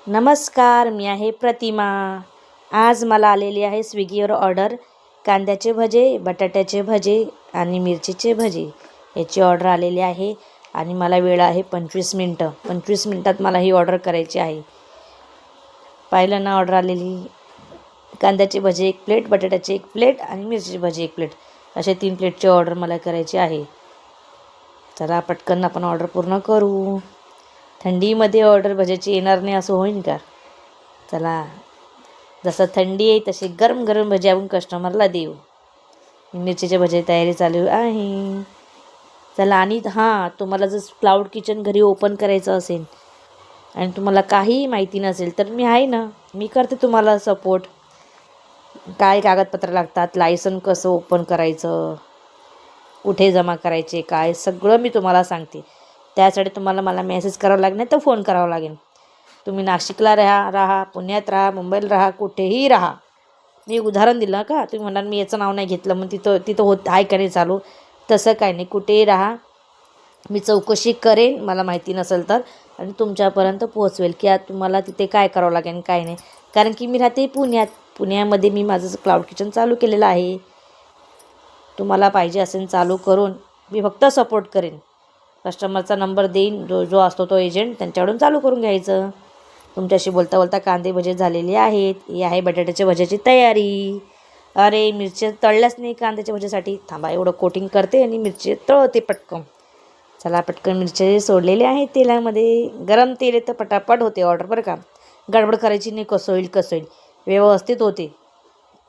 नमस्कार, मी आहे प्रतिमा. आज मला आलेली आहे स्विगीवर ऑर्डर. कांद्याचे भजे, बटाट्याचे भजे आणि मिरचीचे भजे याची ऑर्डर आलेली आहे आणि मला वेळ आहे 25 मिनटं. 25 मिनटात मला ही ऑर्डर करायची आहे. पाहिलं ना ऑर्डर आलेली. कांद्याचे भजे 1 प्लेट, बटाट्याचे 1 प्लेट आणि मिरचीचे भजे 1 प्लेट असे 3 प्लेटची ऑर्डर मला करायची आहे. चला पटकन आपण ऑर्डर पूर्ण करू. थंडीमध्ये ऑर्डर भज्याची येणार नाही असं होईन का? चला, जसं थंडी आहे तसे गरम गरम भजे आपण कस्टमरला देऊ. मिरचीचे भजे तयारी चालू आहे. चला, आणि हां, तुम्हाला जर क्लाउड किचन घरी ओपन करायचं असेल आणि तुम्हाला काहीही माहिती नसेल तर मी आहे ना, मी करते तुम्हाला सपोर्ट. काय कागदपत्र लागतात, लायसन कसं ओपन करायचं, कुठे जमा करायचे, काय सगळं मी तुम्हाला सांगते. त्यासाठी तुम्हाला मला मेसेज करावा लागेल, नाही तर फोन करावा लागेल. तुम्ही नाशिकला राहा, पुण्यात राहा, मुंबईला राहा, कुठेही राहा. मी उदाहरण दिलं का, तुम्ही म्हणाल मी याचं नाव नाही घेतलं मग तिथं होत आहे का नाही चालू. तसं काही नाही, कुठेही राहा. मी चौकशी करेन मला माहिती नसेल तर, आणि तुमच्यापर्यंत पोहोचवेल की आज तुम्हाला तिथे काय करावं लागेल काय नाही. कारण की मी राहते पुण्यामध्ये मी माझं क्लाउड किचन चालू केलेलं आहे. तुम्हाला पाहिजे असेल चालू करून, मी फक्त सपोर्ट करेन. कस्टमरचा नंबर देईन, जो असतो तो एजंट, त्यांच्याकडून चालू करून घ्यायचं. तुमच्याशी बोलता बोलता कांदे भजे झालेले आहेत. ही आहे बटाट्याच्या भज्याची तयारी. अरे, मिरच्या तळल्याच नाही कांद्याच्या भज्यासाठी. थांबा, एवढं कोटिंग करते आणि मिरची तळते पटकन. चला, पटकन मिरचे सोडलेले आहेत तेलामध्ये. गरम तेल आहे तर पटापट होते ऑर्डर बरं का. गडबड करायची नाही, कसं होईल. व्यवस्थित होते.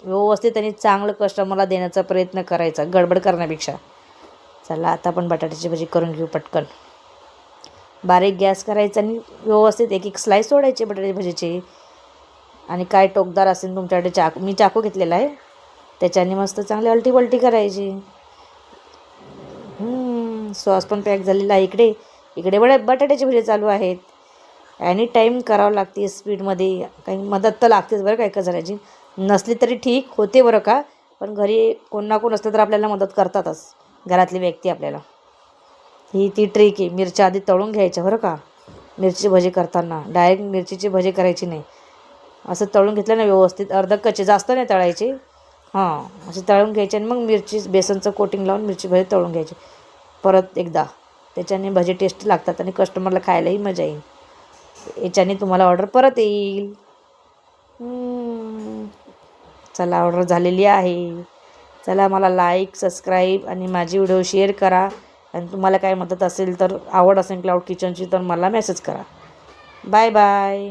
व्यवस्थित आणि चांगलं कस्टमरला देण्याचा प्रयत्न करायचा गडबड करण्यापेक्षा. चला, आता आपण बटाट्याची भजी करून घेऊ पटकन. बारीक गॅस करायचा आणि व्यवस्थित एक एक स्लाईस सोडायचे बटाटे भजीचे. आणि काय टोकदार असेल तुमच्याकडे मी चाकू घेतलेला आहे, त्याच्याने मस्त चांगली अलटी पलटी करायची. सॉस पण पॅक झालेला आहे. इकडे बटाट्याचे भजी चालू आहेत. एनी टाईम करावं लागते स्पीडमध्ये. काही मदत तर लागतेच बरं का एका जणाची. नसली तरी ठीक होते बरं का, पण घरी कोण ना कोण असलं तर आपल्याला मदत करतातच घरातली व्यक्ती आपल्याला. ती ट्रिक आहे. मिरच्या आधी तळून घ्यायच्या बरं का. मिरची भजी करताना डायरेक्ट मिरचीची भजी करायची नाही. असं तळून घेतलं ना व्यवस्थित, अर्ध कच्चे, जास्त नाही तळायचे. असे तळून घ्यायचे आणि मग बेसनचं कोटिंग लावून मिरची भजी तळून घ्यायची परत एकदा. त्याच्याने भजी टेस्टी लागतात आणि कस्टमरला खायलाही मजा येईल. याच्याने तुम्हाला ऑर्डर परत येईल. चला, ऑर्डर झालेली आहे. चला, मला लाईक, सबस्क्राईब आणि माझी व्हिडिओ शेअर करा. आणि तुम्हाला काय मदत असेल तर, आवड असेल क्लाउड किचनची, तर मला मेसेज करा. Bye bye.